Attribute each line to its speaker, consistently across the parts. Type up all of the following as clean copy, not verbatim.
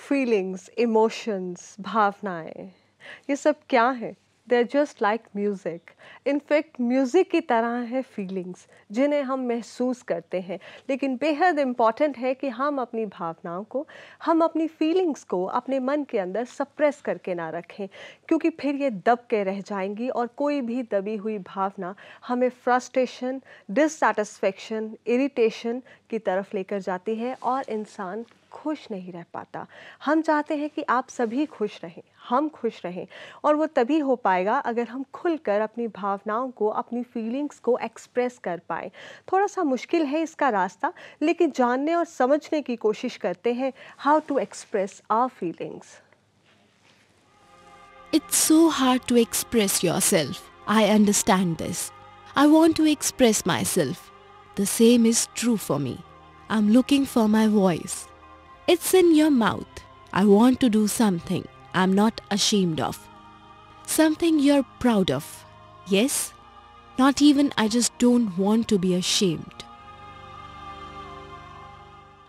Speaker 1: Feelings, emotions, भावनाएं, ये सब क्या है? They are just like music. In fact music की तरह है फीलिंग्स, जिन्हें हम महसूस करते हैं। लेकिन बेहद इम्पॉर्टेंट है कि हम अपनी भावनाओं को, हम अपनी फीलिंग्स को अपने मन के अंदर सप्रेस करके ना रखें, क्योंकि फिर ये दब के रह जाएंगी और कोई भी दबी हुई भावना हमें फ्रस्ट्रेशन, डिससैटिस्फैक्शन, इरिटेशन की तरफ लेकर जाती है और इंसान खुश नहीं रह पाता। हम चाहते हैं कि आप सभी खुश रहें, हम खुश रहें, और वो तभी हो पाएगा अगर हम खुलकर अपनी भावनाओं को, अपनी फीलिंग्स को एक्सप्रेस कर पाएँ। थोड़ा सा मुश्किल है इसका रास्ता, लेकिन जानने और समझने की कोशिश करते हैं how to express our feelings.
Speaker 2: It's so hard to express yourself. I understand this. I want to express myself. The same is true for me. I'm looking for my voice. It's in your mouth. I want to do something I'm not ashamed of. Something you're proud of. Yes? Not even I just don't want to be ashamed.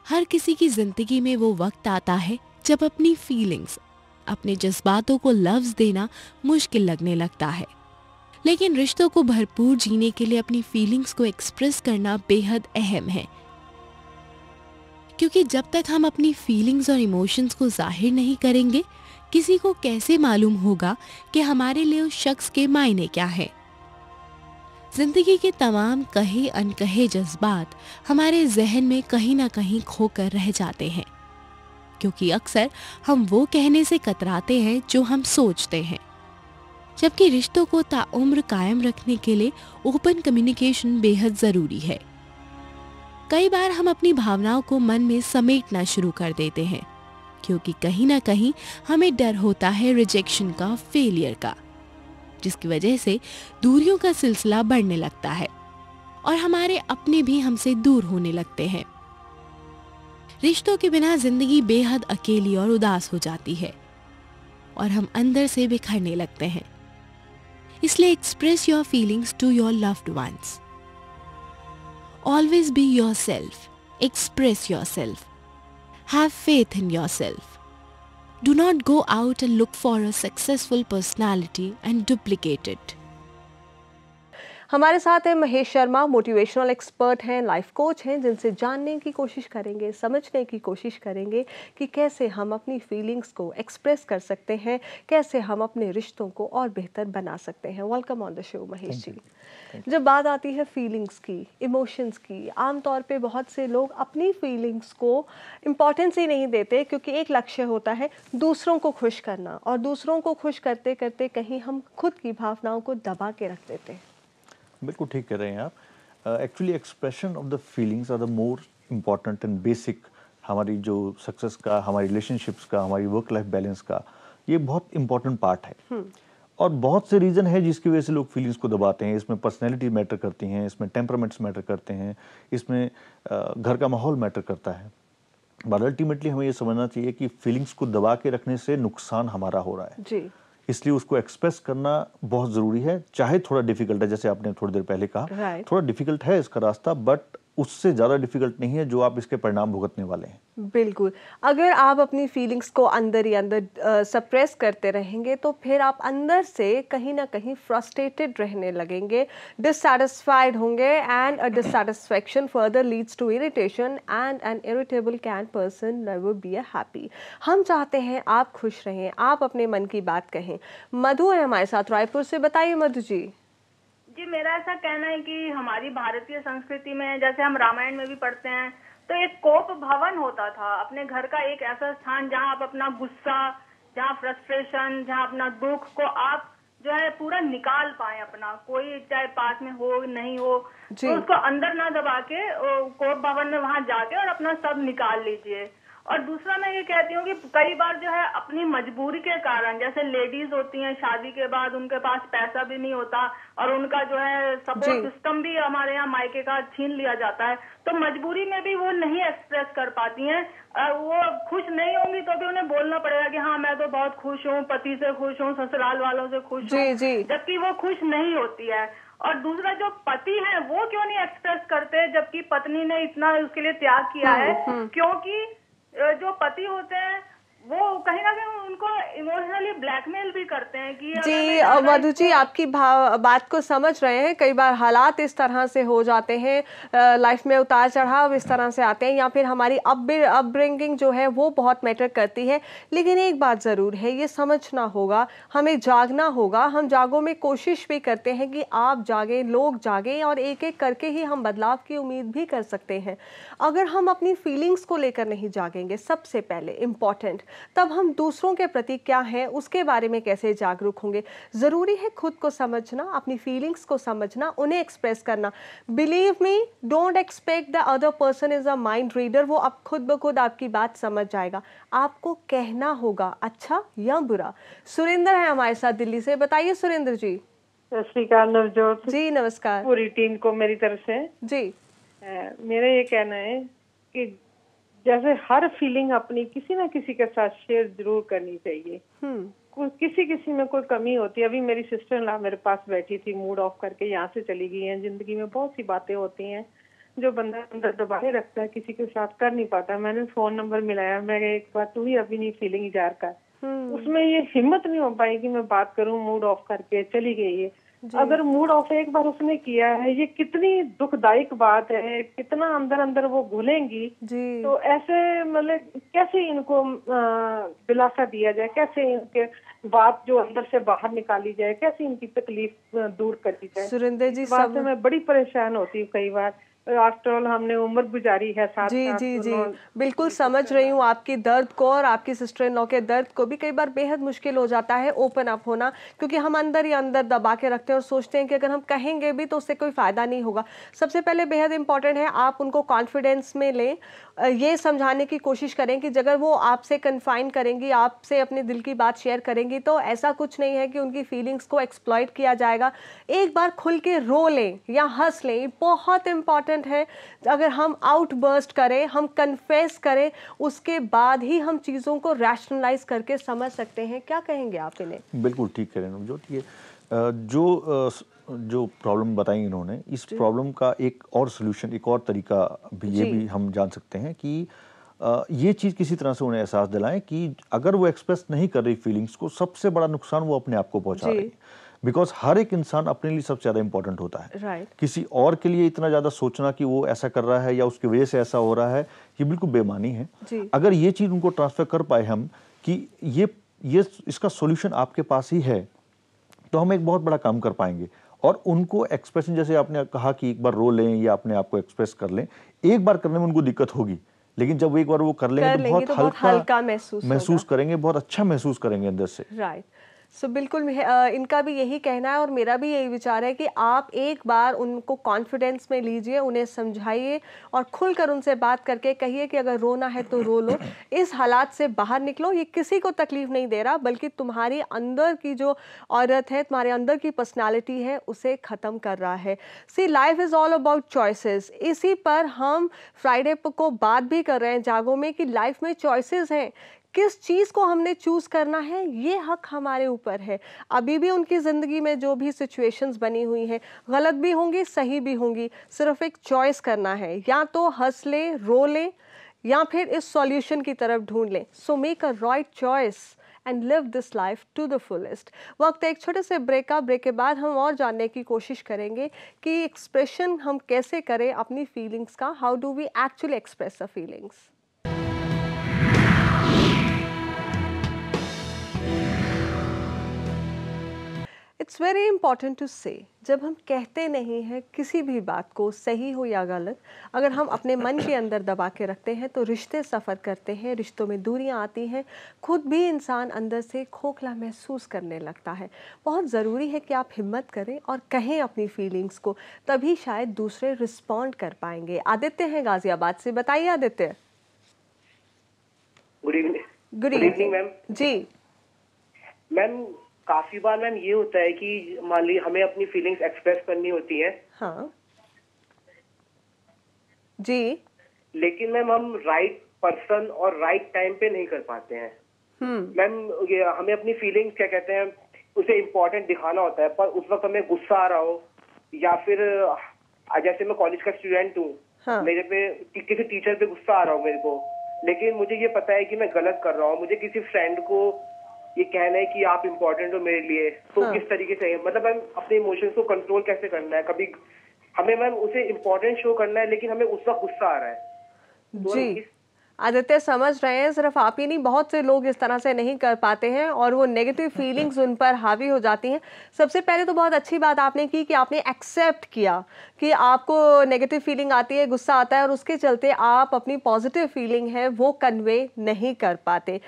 Speaker 2: हर किसी की जिंदगी में वो वक्त आता है जब अपनी फीलिंग्स, अपने जज्बातों को लफ्ज देना मुश्किल लगने लगता है। लेकिन रिश्तों को भरपूर जीने के लिए अपनी फीलिंग्स को एक्सप्रेस करना बेहद अहम है, क्योंकि जब तक हम अपनी फीलिंग्स और इमोशंस को जाहिर नहीं करेंगे, किसी को कैसे मालूम होगा कि हमारे लिए उस शख्स के मायने क्या है। जिंदगी के तमाम कहे अनकहे जज्बात हमारे जहन में कहीं ना कहीं खोकर रह जाते हैं, क्योंकि अक्सर हम वो कहने से कतराते हैं जो हम सोचते हैं, जबकि रिश्तों को ताउम्र कायम रखने के लिए ओपन कम्युनिकेशन बेहद ज़रूरी है। कई बार हम अपनी भावनाओं को मन में समेटना शुरू कर देते हैं, क्योंकि कहीं ना कहीं हमें डर होता है रिजेक्शन का, फेलियर का, जिसकी वजह से दूरियों का सिलसिला बढ़ने लगता है और हमारे अपने भी हमसे दूर होने लगते हैं। रिश्तों के बिना जिंदगी बेहद अकेली और उदास हो जाती है और हम अंदर से बिखरने लगते हैं। इसलिए express your feelings to your loved ones. Always be yourself, express yourself, have faith in yourself. Do not go out and look for a successful personality and duplicate it.
Speaker 1: हमारे साथ है महेश शर्मा, मोटिवेशनल एक्सपर्ट हैं, life coach हैं, जिनसे जानने की कोशिश करेंगे, समझने की कोशिश करेंगे कि कैसे हम अपनी फीलिंग्स को एक्सप्रेस कर सकते हैं, कैसे हम अपने रिश्तों को और बेहतर बना सकते हैं। Welcome on the show Mahesh ji. जब बात आती है फीलिंग्स की, इमोशंस की, आमतौर पे बहुत से लोग अपनी फीलिंग्स को इम्पोर्टेंस ही नहीं देते, क्योंकि एक लक्ष्य होता है दूसरों को खुश करना, और दूसरों को खुश करते करते कहीं हम खुद की भावनाओं को दबा के रख देते हैं।
Speaker 3: बिल्कुल ठीक कह रहे हैं आप। Actually expression of the feelings are the more important and basic. हमारी जो सक्सेस का, हमारी रिलेशनशिप्स का, हमारी वर्क लाइफ बैलेंस का ये बहुत इंपॉर्टेंट पार्ट है। और बहुत से रीज़न है जिसकी वजह से लोग फीलिंग्स को दबाते हैं। इसमें पर्सनैलिटी मैटर करती हैं, इसमें टेम्परामेंट्स मैटर करते हैं, इसमें घर का माहौल मैटर करता है। बट अल्टीमेटली हमें ये समझना चाहिए कि फीलिंग्स को दबा के रखने से नुकसान हमारा हो रहा है
Speaker 1: जी।
Speaker 3: इसलिए उसको एक्सप्रेस करना बहुत ज़रूरी है, चाहे थोड़ा डिफिकल्ट है। जैसे आपने थोड़ी देर पहले कहा, थोड़ा डिफिकल्ट है इसका रास्ता, बट उससे ज़्यादा डिफिकल्ट नहीं है जो आप इसके परिणाम भुगतने वाले हैं।
Speaker 1: बिल्कुल। अगर आप अपनी फीलिंग्स को अंदर ही अंदर सप्रेस करते रहेंगे, तो फिर आप अंदर से कहीं ना कहीं फ्रस्ट्रेटेड रहने लगेंगे, डिससैटिस्फाइड होंगे, and a dissatisfaction further leads to irritation, and an irritable can person never be a happy. हम चाहते हैं आप खुश रहें, आप अपने मन की बात कहें। मधु है हमारे साथ रायपुर से। बताइए मधु जी।
Speaker 4: जी, मेरा ऐसा कहना है कि हमारी भारतीय संस्कृति में, जैसे हम रामायण में भी पढ़ते हैं, तो एक कोप भवन होता था, अपने घर का एक ऐसा स्थान जहां आप अपना गुस्सा, जहां फ्रस्ट्रेशन, जहां अपना दुख को आप जो है पूरा निकाल पाए। अपना कोई चाहे पास में हो नहीं हो, तो उसको अंदर ना दबा के कोप भवन में वहां जाके और अपना सब निकाल लीजिए। और दूसरा मैं ये कहती हूँ कि कई बार जो है अपनी मजबूरी के कारण, जैसे लेडीज होती हैं शादी के बाद, उनके पास पैसा भी नहीं होता और उनका जो है सपोर्ट सिस्टम भी हमारे यहाँ मायके का छीन लिया जाता है, तो मजबूरी में भी वो नहीं एक्सप्रेस कर पाती हैं। वो खुश नहीं होंगी तो भी उन्हें बोलना पड़ेगा कि हाँ मैं तो बहुत खुश हूँ, पति से खुश हूँ, ससुराल वालों से खुश हूँ, जबकि वो खुश नहीं होती है। और दूसरा, जो पति है वो क्यों नहीं एक्सप्रेस करते, जबकि पत्नी ने इतना उसके लिए त्याग किया है? क्योंकि जो पति होते हैं वो कहीं ना कहीं उनको इमोशनली ब्लैकमेल भी करते हैं कि अगर
Speaker 1: जी
Speaker 4: मैं ज्यादा
Speaker 1: मधु जी,
Speaker 4: इसको-
Speaker 1: आपकी बात को समझ रहे हैं। कई बार हालात इस तरह से हो जाते हैं, लाइफ में उतार चढ़ाव इस तरह से आते हैं, या फिर हमारी अपब्रिंगिंग जो है वो बहुत मैटर करती है। लेकिन एक बात ज़रूर है, ये समझना होगा, हमें जागना होगा। हम जागों में कोशिश भी करते हैं कि आप जागें, लोग जागें, और एक एक करके ही हम बदलाव की उम्मीद भी कर सकते हैं। अगर हम अपनी फीलिंग्स को लेकर नहीं जागेंगे, सबसे पहले इम्पॉर्टेंट, तब हम दूसरों के प्रति क्या हैं उसके बारे में कैसे जागरूक होंगे। ज़रूरी है खुद को समझना, अपनी फीलिंग्स को समझना, उन्हें एक्सप्रेस करना। Believe me, don't expect the other person is a mind reader. वो अब खुद ब खुद आपकी बात समझ जाएगा। आपको कहना होगा अच्छा या बुरा। सुरेंद्र है हमारे साथ दिल्ली से। बताइए सुरेंद्र जी।
Speaker 5: सत श्री अकाल नवजोत,
Speaker 1: जी नमस्कार।
Speaker 5: पूरी टीम को मेरी तरफ से
Speaker 1: जी
Speaker 5: मेरा ये कहना है कि जैसे हर फीलिंग अपनी किसी ना किसी के साथ शेयर जरूर करनी चाहिए। किसी किसी में कोई कमी होती है। अभी मेरी सिस्टर इन लॉ मेरे पास बैठी थी, मूड ऑफ करके यहाँ से चली गई हैं। जिंदगी में बहुत सी बातें होती हैं जो बंदा अंदर दबाए रखता है, किसी के साथ कर नहीं पाता। मैंने फोन नंबर मिलाया, मैं एक बार तू ही अपनी फीलिंग इजार कर। उसमें ये हिम्मत नहीं हो पाई कि मैं बात करूं, मूड ऑफ करके चली गई है। अगर मूड ऑफ एक बार उसने किया है, ये कितनी दुखदायक बात है, कितना अंदर अंदर वो घुलेंगी। तो ऐसे मतलब कैसे इनको दिलासा दिया जाए, कैसे इनके बात जो अंदर से बाहर निकाली जाए, कैसे इनकी तकलीफ दूर करी जाए।
Speaker 1: सुरेंद्र जी,
Speaker 5: इस बात से मैं बड़ी परेशान होती हूँ कई बार। आफ्टर ऑल हमने उम्र गुजारी है साथ
Speaker 1: जी
Speaker 5: साथ।
Speaker 1: जी जी बिल्कुल समझ रही हूँ आपकी दर्द को, और आपकी सिस्टर इन लॉ के दर्द को भी। कई बार बेहद मुश्किल हो जाता है ओपन अप होना, क्योंकि हम अंदर ही अंदर दबा के रखते हैं और सोचते हैं कि अगर हम कहेंगे भी तो उससे कोई फ़ायदा नहीं होगा। सबसे पहले बेहद इंपॉर्टेंट है आप उनको कॉन्फिडेंस में लें, ये समझाने की कोशिश करें कि अगर वो आपसे कन्फाइन करेंगी, आपसे अपने दिल की बात शेयर करेंगी, तो ऐसा कुछ नहीं है कि उनकी फीलिंग्स को एक्सप्लॉइट किया जाएगा। एक बार खुल के रो लें या हंस लें, ये बहुत इंपॉर्टेंट है। अगर हम आउटबर्स्ट करें, हम कन्फेस करें, उसके बाद ही हम चीज़ों को रैशनलाइज करके समझ सकते हैं। क्या कहेंगे आप इन्हें?
Speaker 3: बिल्कुल ठीक कह रहे हैं नवजोत। ये जो प्रॉब्लम बताई इन्होंने, इस प्रॉब्लम का एक और सोल्यूशन, एक और तरीका भी ये भी हम जान सकते हैं कि ये चीज़ किसी तरह से उन्हें एहसास दिलाएं कि अगर वो एक्सप्रेस नहीं कर रही फीलिंग्स को, सबसे बड़ा नुकसान वो अपने आप को पहुंचा रही है। बिकॉज हर एक इंसान अपने लिए सबसे ज़्यादा इंपॉर्टेंट होता है। किसी और के लिए इतना ज़्यादा सोचना कि वो ऐसा कर रहा है या उसकी वजह से ऐसा हो रहा है, ये बिल्कुल बेमानी है। अगर ये चीज़ उनको ट्रांसफर कर पाए हम कि ये इसका सोल्यूशन आपके पास ही है, तो हम एक बहुत बड़ा काम कर पाएंगे। और उनको एक्सप्रेशन, जैसे आपने कहा कि एक बार रो लें या अपने आप को एक्सप्रेस कर लें, एक बार करने में उनको दिक्कत होगी, लेकिन जब एक बार वो कर लेंगे तो बहुत हल्का महसूस करेंगे, बहुत अच्छा महसूस करेंगे अंदर से।
Speaker 1: राइट। सो बिल्कुल इनका भी यही कहना है और मेरा भी यही विचार है कि आप एक बार उनको कॉन्फिडेंस में लीजिए, उन्हें समझाइए और खुलकर उनसे बात करके कहिए कि अगर रोना है तो रो लो, इस हालात से बाहर निकलो। ये किसी को तकलीफ नहीं दे रहा, बल्कि तुम्हारी अंदर की जो औरत है, तुम्हारे अंदर की पर्सनालिटी है, उसे ख़त्म कर रहा है। See life is all about choices. इसी पर हम फ्राइडे को बात भी कर रहे हैं जागो में कि लाइफ में चॉइसेस हैं। किस चीज़ को हमने चूज़ करना है, ये हक हमारे ऊपर है। अभी भी उनकी ज़िंदगी में जो भी सिचुएशंस बनी हुई हैं, गलत भी होंगी, सही भी होंगी, सिर्फ एक चॉइस करना है, या तो हंस लें, रो लें, या फिर इस सॉल्यूशन की तरफ ढूंढ लें। So make a right choice and live this life to the fullest. वक्त एक छोटे से ब्रेक का। ब्रेक के बाद हम और जानने की कोशिश करेंगे कि एक्सप्रेशन हम कैसे करें अपनी फीलिंग्स का। How do we actually express a feelings. It's very important to say, जब हम कहते नहीं हैं किसी भी बात को, सही हो या गलत, अगर हम अपने मन के अंदर दबा के रखते हैं तो रिश्ते सफ़र करते हैं, रिश्तों में दूरियां आती हैं, खुद भी इंसान अंदर से खोखला महसूस करने लगता है। बहुत ज़रूरी है कि आप हिम्मत करें और कहें अपनी फीलिंग्स को, तभी शायद दूसरे रिस्पॉन्ड कर पाएंगे। आदित्य हैं गाजियाबाद से। बताइए Aditya.
Speaker 6: Good evening.
Speaker 1: Good evening
Speaker 6: ma'am.
Speaker 1: जी
Speaker 6: मैम, काफी बार मैम ये होता है कि मान ली हमें अपनी फीलिंग्स एक्सप्रेस करनी होती हैं।
Speaker 1: हाँ जी।
Speaker 6: लेकिन मैम हम राइट पर्सन और राइट टाइम पे नहीं कर पाते हैं। मैम ये हमें अपनी फीलिंग्स क्या कहते हैं, उसे इम्पोर्टेंट दिखाना होता है, पर उस वक्त हमें गुस्सा आ रहा हो, या फिर जैसे मैं कॉलेज का स्टूडेंट हूँ, मेरे पे किसी टीचर पे गुस्सा आ रहा हो मेरे को, लेकिन मुझे ये पता है कि मैं गलत कर रहा हूँ। मुझे किसी फ्रेंड को ये कहना है कि आप इम्पोर्टेंट हो मेरे लिए, तो
Speaker 1: हाँ।
Speaker 6: किस तरीके से, मतलब मैम अपने इमोशंस को कंट्रोल कैसे करना है? कभी हमें मैम उसे इम्पोर्टेंट शो करना है, लेकिन हमें उस वक्त गुस्सा आ रहा है। तो
Speaker 1: जी आदित्य समझ रहे हैं, सिर्फ आप ही नहीं, बहुत से लोग इस तरह से नहीं कर पाते हैं और वो नेगेटिव फीलिंग्स उन पर हावी हो जाती हैं। सबसे पहले तो बहुत अच्छी बात आपने की कि आपने एक्सेप्ट किया कि आपको नेगेटिव फीलिंग आती है, गुस्सा आता है और उसके चलते आप अपनी पॉजिटिव फीलिंग है वो कन्वे नहीं कर पाते।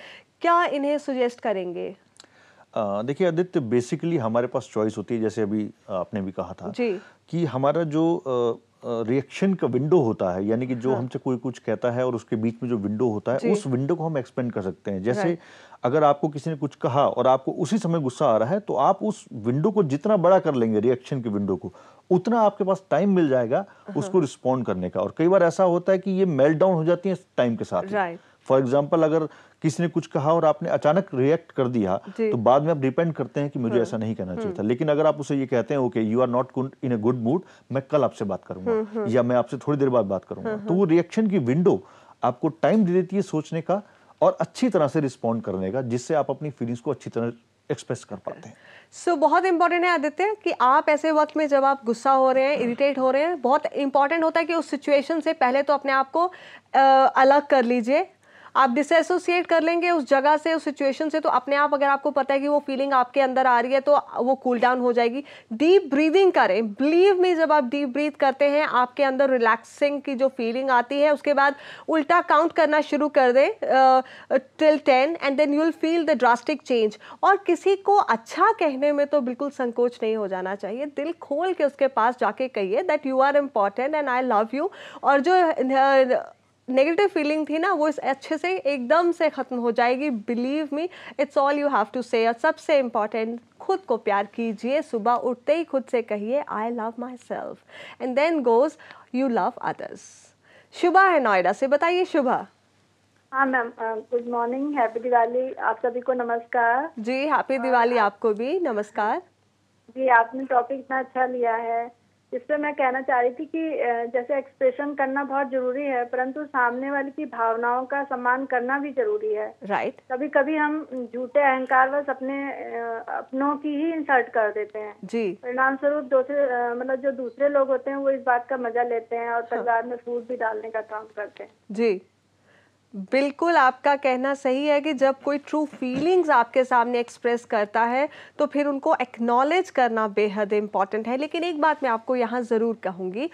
Speaker 1: क्या इन्हें सुजेस्ट करेंगे?
Speaker 3: देखिए आदित्य, बेसिकली हमारे पास चॉइस होती है, जैसे अभी आपने भी कहा था
Speaker 1: जी
Speaker 3: कि हमारा जो रिएक्शन का विंडो होता है, यानी कि जो हमसे कोई कुछ कहता है और उसके बीच में जो विंडो होता है, उस विंडो को हम एक्सपेंड कर सकते हैं। जैसे अगर आपको किसी ने कुछ कहा और आपको उसी समय गुस्सा आ रहा है, तो आप उस विंडो को जितना बड़ा कर लेंगे, रिएक्शन के विंडो को, उतना आपके पास टाइम मिल जाएगा उसको रिस्पॉन्ड करने का। और कई बार ऐसा होता है कि ये मेल्ट डाउन हो जाती है टाइम के साथ ही। फॉर एग्जाम्पल, अगर किसी ने कुछ कहा और आपने अचानक रिएक्ट कर दिया, तो बाद में आप डिपेंड करते हैं कि मुझे ऐसा नहीं कहना चाहिए था। लेकिन अगर आप उसे ये कहते हैं, okay you are not in a good mood, मैं कल आपसे बात करूंगा या मैं आपसे थोड़ी देर बाद बात करूंगा, तो वो रिएक्शन की विंडो आपको टाइम दे देती है सोचने का और अच्छी तरह से रिस्पॉन्ड करने का, जिससे आप अपनी फीलिंग्स को अच्छी तरह एक्सप्रेस कर पाते हैं।
Speaker 1: सो बहुत इंपॉर्टेंट है आदित्य कि आप ऐसे वक्त में जब आप गुस्सा हो रहे हैं, इरिटेट हो रहे हैं, बहुत इंपॉर्टेंट होता है कि उस सिचुएशन से पहले तो अपने आप को अलग कर लीजिए। आप डिसएसोसिएट कर लेंगे उस जगह से, उस सिचुएशन से, तो अपने आप अगर आपको पता है कि वो फीलिंग आपके अंदर आ रही है तो वो कूल डाउन हो जाएगी। डीप ब्रीदिंग करें। बिलीव मी, जब आप डीप ब्रीथ करते हैं आपके अंदर रिलैक्सिंग की जो फीलिंग आती है, उसके बाद उल्टा काउंट करना शुरू कर दें till 10 and then you will feel the drastic change. और किसी को अच्छा कहने में तो बिल्कुल संकोच नहीं हो जाना चाहिए। दिल खोल के उसके पास जाके कहिए that you are important and I love you. और जो नेगेटिव फीलिंग थी ना, वो इस अच्छे से एकदम से ख़त्म हो जाएगी। Believe me, it's all you have to say. और सबसे इम्पॉर्टेंट, खुद को प्यार कीजिए। सुबह उठते ही खुद से कहिए I love myself and then goes you love others. Shubha है नोएडा से, बताइए शुभा।
Speaker 7: हाँ ma'am, good morning, happy Diwali आप सभी को। नमस्कार
Speaker 1: जी, हैप्पी दिवाली आपको भी, नमस्कार
Speaker 7: जी। आपने टॉपिक इतना अच्छा लिया है, जिसपे मैं कहना चाह रही थी कि जैसे एक्सप्रेशन करना बहुत जरूरी है, परंतु सामने वाले की भावनाओं का सम्मान करना भी जरूरी है।
Speaker 1: राइट।
Speaker 7: कभी कभी हम झूठे अहंकार बस अपनों की ही इंसल्ट कर देते हैं
Speaker 1: जी।
Speaker 7: परिणाम स्वरूप मतलब जो दूसरे लोग होते हैं वो इस बात का मजा लेते हैं और परिवार में फूट भी डालने का काम करते हैं।
Speaker 1: जी बिल्कुल, आपका कहना सही है कि जब कोई ट्रू फीलिंग्स आपके सामने एक्सप्रेस करता है तो फिर उनको एक्नॉलेज करना बेहद इम्पॉर्टेंट है। लेकिन एक बात मैं आपको यहाँ ज़रूर कहूँगी,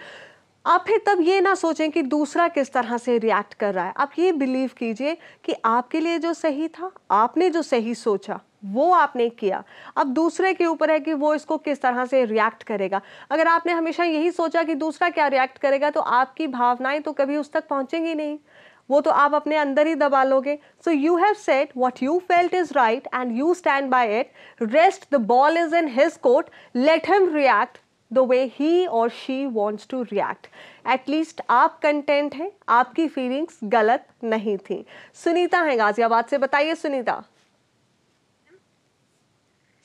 Speaker 1: आप फिर तब ये ना सोचें कि दूसरा किस तरह से रिएक्ट कर रहा है। आप ये बिलीव कीजिए कि आपके लिए जो सही था, आपने जो सही सोचा वो आपने किया। अब दूसरे के ऊपर है कि वो इसको किस तरह से रिएक्ट करेगा। अगर आपने हमेशा यही सोचा कि दूसरा क्या रिएक्ट करेगा, तो आपकी भावनाएं तो कभी उस तक पहुँचेंगी नहीं, वो तो आप अपने अंदर ही दबा लोगे। So you have said what you felt is right and you stand by it. Rest the ball is in his court, let him react the way he और she wants to react. At least आप content हैं, आपकी feelings गलत नहीं थी। सुनीता है गाजियाबाद से, बताइए सुनीता।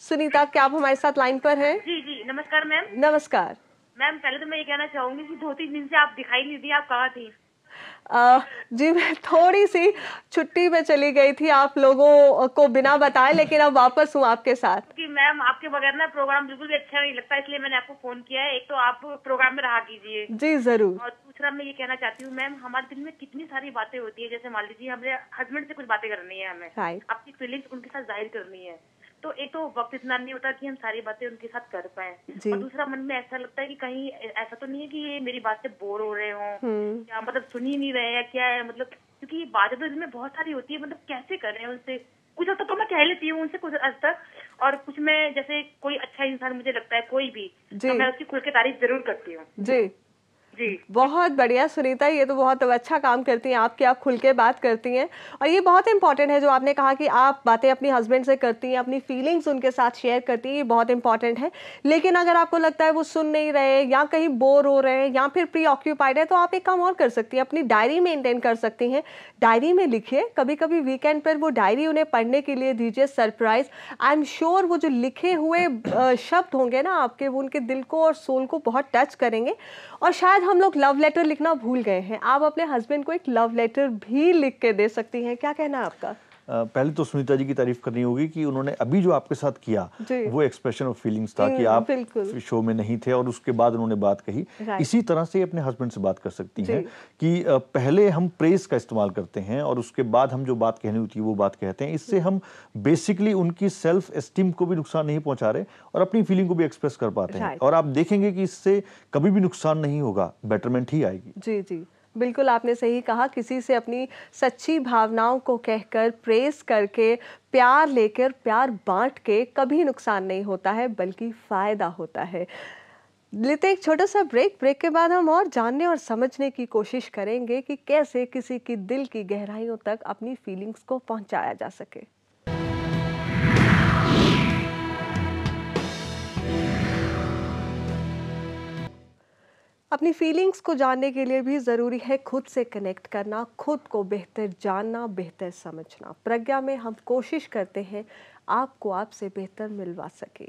Speaker 1: सुनीता, क्या आप हमारे साथ लाइन पर हैं?
Speaker 8: जी जी, नमस्कार मैम।
Speaker 1: नमस्कार
Speaker 8: मैम, पहले तो मैं ये कहना चाहूंगी कि 2-3 दिन से आप दिखाई नहीं दी, आप कहाँ थी?
Speaker 1: जी मैं थोड़ी सी छुट्टी पे चली गई थी आप लोगों को बिना बताए, लेकिन अब वापस हूँ आपके साथ।
Speaker 8: कि मैम आपके बगैर ना प्रोग्राम बिल्कुल भी अच्छा नहीं लगता, इसलिए मैंने आपको फोन किया है। एक तो आप प्रोग्राम में रहा कीजिए।
Speaker 1: जी जरूर।
Speaker 8: और दूसरा मैं ये कहना चाहती हूँ मैम, हमारे दिल में कितनी सारी बातें होती है। जैसे मान लीजिए हमारे हस्बैंड से कुछ बातें करनी है, हमें अपनी फीलिंग्स उनके साथ जाहिर करनी है, तो एक तो वक्त इतना नहीं होता कि हम सारी बातें उनके साथ कर पाए। और दूसरा मन में ऐसा लगता है कि कहीं ऐसा तो नहीं है कि ये मेरी बात से बोर हो रहे हो, क्या मतलब सुन ही नहीं रहे हैं क्या है, मतलब क्योंकि बातें तो इसमें बहुत सारी होती है, मतलब कैसे कर रहे हैं उनसे। कुछ हद तक तो मैं कह लेती हूँ उनसे, कुछ हद तक, और कुछ में जैसे कोई अच्छा इंसान मुझे लगता है कोई भी, तो मैं उसकी खुल के तारीफ जरूर करती हूँ।
Speaker 1: जी जी, बहुत बढ़िया सुनीता, ये तो बहुत अच्छा काम करती हैं आप कि आप खुल के बात करती हैं। और ये बहुत इंपॉर्टेंट है जो आपने कहा कि आप बातें अपनी हस्बैंड से करती हैं, अपनी फीलिंग्स उनके साथ शेयर करती हैं, ये बहुत इंपॉर्टेंट है। लेकिन अगर आपको लगता है वो सुन नहीं रहे या कहीं बोर हो रहे हैं या फिर प्री ऑक्यूपाइड है, तो आप एक काम और कर सकती हैं, अपनी डायरी मेंटेन कर सकती हैं। डायरी में लिखिए, कभी कभी वीकेंड पर वो डायरी उन्हें पढ़ने के लिए दीजिए सरप्राइज। आई एम श्योर वो जो लिखे हुए शब्द होंगे ना आपके, वो उनके दिल को और सोल को बहुत टच करेंगे। और शायद शायद हम लोग लव लेटर लिखना भूल गए हैं, आप अपने हस्बैंड को एक लव लेटर भी लिख के दे सकती हैं, क्या कहना है आपका?
Speaker 3: पहले तो सुनीता जी की तारीफ करनी होगी कि उन्होंने अभी जो आपके साथ किया वो एक्सप्रेशन ऑफ फीलिंग्स था कि आप शो में नहीं थे और उसके बाद उन्होंने बात कही। इसी तरह से अपने हस्बैंड से बात कर सकती हैं कि पहले हम प्रेज का इस्तेमाल करते हैं और उसके बाद हम जो बात कहनी होती है वो बात कहते हैं। इससे हम बेसिकली उनकी सेल्फ एस्टीम को भी नुकसान नहीं पहुंचा रहे और अपनी फीलिंग को भी एक्सप्रेस कर पाते हैं और आप देखेंगे कि इससे कभी भी नुकसान नहीं होगा, बेटरमेंट ही आएगी।
Speaker 1: जी जी, बिल्कुल आपने सही कहा। किसी से अपनी सच्ची भावनाओं को कहकर, प्रेस करके, प्यार लेकर, प्यार बांट के कभी नुकसान नहीं होता है बल्कि फ़ायदा होता है। लेते एक छोटा सा ब्रेक के बाद हम और जानने और समझने की कोशिश करेंगे कि कैसे किसी की दिल की गहराइयों तक अपनी फीलिंग्स को पहुंचाया जा सके। अपनी फीलिंग्स को जानने के लिए भी ज़रूरी है खुद से कनेक्ट करना, खुद को बेहतर जानना, बेहतर समझना। प्रज्ञा में हम कोशिश करते हैं आपको आपसे बेहतर मिलवा सके।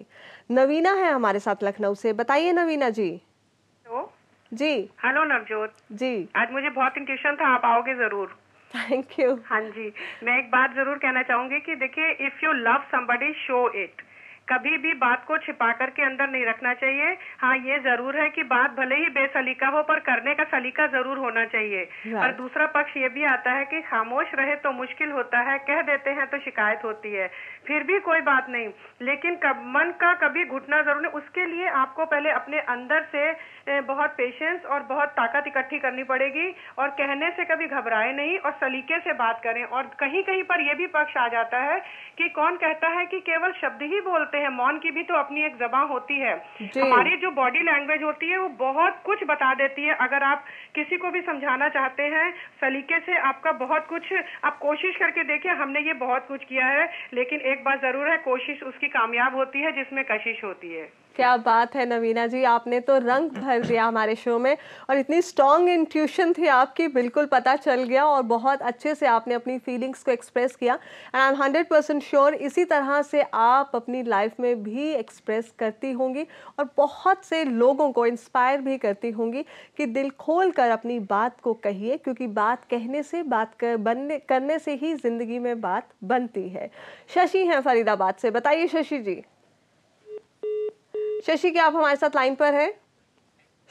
Speaker 1: नवीना है हमारे साथ लखनऊ से, बताइए नवीना जी।
Speaker 9: हेलो
Speaker 1: जी।
Speaker 9: हेलो नवजोत
Speaker 1: जी।
Speaker 9: आज मुझे बहुत इंट्यूशन था, आप आओगे जरूर।
Speaker 1: Thank you.
Speaker 9: हाँ जी, मैं एक बात जरूर कहना चाहूंगी कि देखिए, if you love somebody show it. कभी भी बात को छिपा कर के अंदर नहीं रखना चाहिए। हाँ, ये जरूर है कि बात भले ही बेसलीका हो पर करने का सलीका जरूर होना चाहिए। और दूसरा पक्ष ये भी आता है कि खामोश रहे तो मुश्किल होता है, कह देते हैं तो शिकायत होती है। फिर भी कोई बात नहीं, लेकिन मन का कभी घुटना जरूर नहीं। उसके लिए आपको पहले अपने अंदर से बहुत पेशेंस और बहुत ताकत इकट्ठी करनी पड़ेगी और कहने से कभी घबराए नहीं और सलीके से बात करें। और कहीं कहीं पर यह भी पक्ष आ जाता है कि कौन कहता है कि केवल शब्द ही बोलते हैं, मौन की भी तो अपनी एक ज़बान होती है। हमारी जो बॉडी लैंग्वेज होती है वो बहुत कुछ बता देती है। अगर आप किसी को भी समझाना चाहते हैं सलीके से, आपका बहुत कुछ आप कोशिश करके देखिए। हमने ये बहुत कुछ किया है, लेकिन एक बात जरूर है, कोशिश उसकी कामयाब होती है जिसमें कशिश होती है।
Speaker 1: क्या बात है नवीना जी, आपने तो रंग भर दिया हमारे शो में और इतनी स्ट्रॉन्ग इंट्यूशन थी आपकी, बिल्कुल पता चल गया और बहुत अच्छे से आपने अपनी फीलिंग्स को एक्सप्रेस किया। एंड आई एम 100% श्योर इसी तरह से आप अपनी लाइफ में भी एक्सप्रेस करती होंगी और बहुत से लोगों को इंस्पायर भी करती होंगी कि दिल खोल कर अपनी बात को कहिए, क्योंकि बात कहने से, करने से ही ज़िंदगी में बात बनती है। शशि हैं फरीदाबाद से, बताइए शशि जी। शशि, क्या आप हमारे साथ लाइन पर हैं?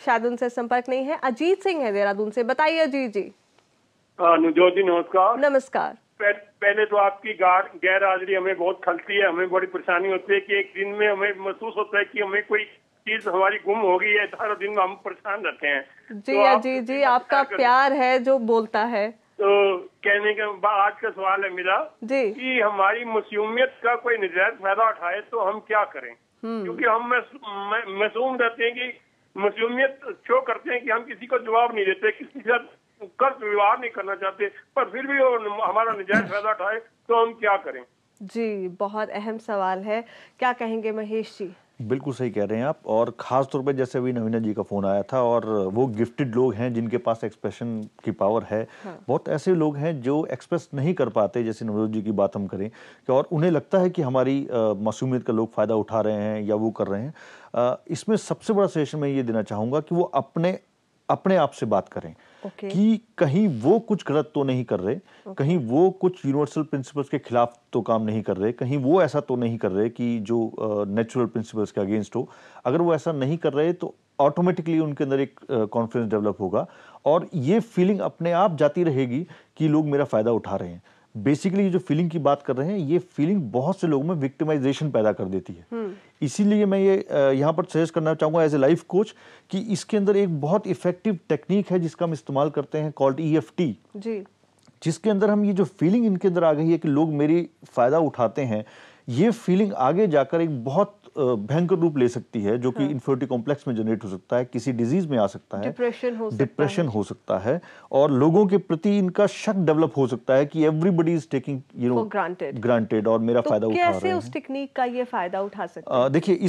Speaker 1: शायद उनसे संपर्क नहीं है। अजीत सिंह है देहरादून से, बताइए अजीत जी।
Speaker 10: नुजोत जी नमस्कार।
Speaker 1: नमस्कार।
Speaker 10: पहले तो आपकी गैर हाजिरी हमें बहुत खलती है, हमें बड़ी परेशानी होती है कि एक दिन में हमें महसूस होता है कि हमें कोई चीज हमारी गुम हो गई है, सारा दिन हम परेशान रहते हैं।
Speaker 1: जी तो अजीत जी, आपका प्यार है जो बोलता है।
Speaker 10: तो कहने का आज का सवाल है मेरा जी कि हमारी मासूमियत का कोई नजायज फायदा उठाए तो हम क्या करें? क्योंकि हम मासूम रहते हैं कि मासूमियत शो करते हैं कि हम किसी को जवाब नहीं देते, किसी के साथ कर्ज व्यवहार नहीं करना चाहते, पर फिर भी वो हमारा नजायज फायदा उठाए तो हम क्या करें?
Speaker 1: जी, बहुत अहम सवाल है, क्या कहेंगे महेश जी?
Speaker 3: बिल्कुल सही कह रहे हैं आप, और ख़ास तौर पे जैसे अभी नवीना जी का फ़ोन आया था और वो गिफ्टेड लोग हैं जिनके पास एक्सप्रेशन की पावर है। बहुत ऐसे लोग हैं जो एक्सप्रेस नहीं कर पाते, जैसे नवजोत जी की बात हम करें कि और उन्हें लगता है कि हमारी मासूमियत का लोग फ़ायदा उठा रहे हैं या वो कर रहे हैं। इसमें सबसे बड़ा सजेशन मैं ये देना चाहूँगा कि वो अपने आप से बात करें कि कहीं वो कुछ गलत तो नहीं कर रहे, कहीं वो कुछ यूनिवर्सल प्रिंसिपल्स के खिलाफ तो काम नहीं कर रहे, कहीं वो ऐसा तो नहीं कर रहे कि जो नेचुरल प्रिंसिपल्स के अगेंस्ट हो। अगर वो ऐसा नहीं कर रहे तो ऑटोमेटिकली उनके अंदर एक कॉन्फिडेंस डेवलप होगा और ये फीलिंग अपने आप जाती रहेगी कि लोग मेरा फ़ायदा उठा रहे हैं। बेसिकली जो फीलिंग की बात कर रहे हैं, ये फीलिंग बहुत से लोगों में विक्टिमाइजेशन पैदा कर देती है। इसीलिए मैं ये यहाँ पर सजेस्ट करना चाहूँगा एज ए लाइफ कोच कि इसके अंदर एक बहुत इफेक्टिव टेक्निक है जिसका हम इस्तेमाल करते हैं, कॉल्ड EFT जी, जिसके अंदर हम ये जो फीलिंग इनके अंदर आ गई है कि लोग मेरी फ़ायदा उठाते हैं, ये फीलिंग आगे जाकर एक बहुत भयंकर रूप ले सकती है जो कि इन्फिनिटी कॉम्प्लेक्स में जनरेट हो सकता है, किसी डिजीज में आ सकता है, डिप्रेशन हो सकता है और लोगों के प्रति इनका शक डेवलप हो सकता है कि एवरीबॉडी इज टेकिंग ग्रांटेड और मेरा फायदा उठा रहे हैं।
Speaker 1: कैसे उस टेक्निक का ये फायदा उठा सकते हैं?
Speaker 3: देखिए,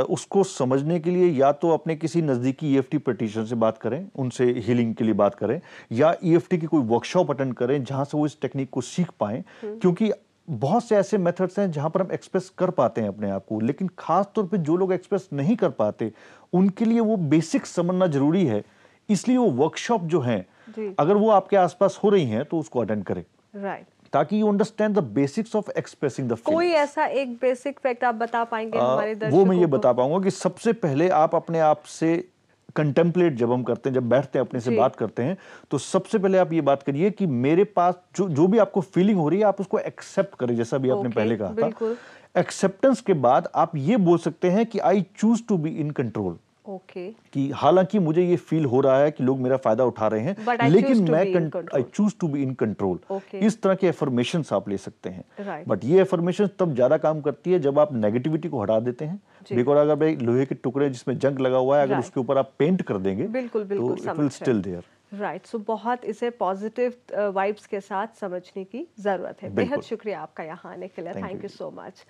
Speaker 3: उसको समझने के लिए या तो अपने किसी नजदीकी EFT प्रैक्टिशनर से बात करें, उनसे हीलिंग के लिए बात करें, या EFT की कोई वर्कशॉप अटेंड करें जहां से वो इस टेक्निक को सीख पाएं, क्योंकि बहुत से ऐसे मेथड्स हैं जहां पर हम एक्सप्रेस कर पाते हैं अपने आप को, लेकिन खास तौर पे जो लोग एक्सप्रेस नहीं कर पाते उनके लिए वो बेसिक समझना जरूरी है। इसलिए वो वर्कशॉप जो है अगर वो आपके आसपास हो रही हैं तो उसको अटेंड करें,
Speaker 1: राइट,
Speaker 3: ताकि you understand the basics of expressing the feelings.
Speaker 1: कोई ऐसा एक बेसिक फैक्ट आप बता पाएंगे हमारे दर्शकों
Speaker 3: वो मैं ये
Speaker 1: को?
Speaker 3: बता पाऊंगा कि सबसे पहले आप अपने आप से कंटेम्पलेट जब हम करते हैं, जब बैठते हैं अपने से बात करते हैं, तो सबसे पहले आप ये बात करिए कि मेरे पास जो भी आपको फीलिंग हो रही है आप उसको एक्सेप्ट करें, जैसा भी आपने पहले कहा था। एक्सेप्टेंस के बाद आप ये बोल सकते हैं कि I choose to be in control, कि हालांकि मुझे ये फील हो रहा है कि लोग मेरा फायदा उठा रहे हैं, लेकिन मैं I choose to be in control. इस तरह के एफर्मेशंस आप ले सकते हैं। बट ये एफर्मेशन तब ज्यादा काम करती है जब आप नेगेटिविटी को हटा देते हैं। बिकॉज अगर भाई लोहे के टुकड़े जिसमें जंग लगा हुआ है, अगर उसके ऊपर आप पेंट कर देंगे
Speaker 1: बिल्कुल
Speaker 3: तो it will still there.
Speaker 1: Right, so बहुत इसे पॉजिटिव वाइब्स के साथ समझने की जरूरत है। बेहद शुक्रिया आपका यहाँ आने के लिए, थैंक यू सो मच।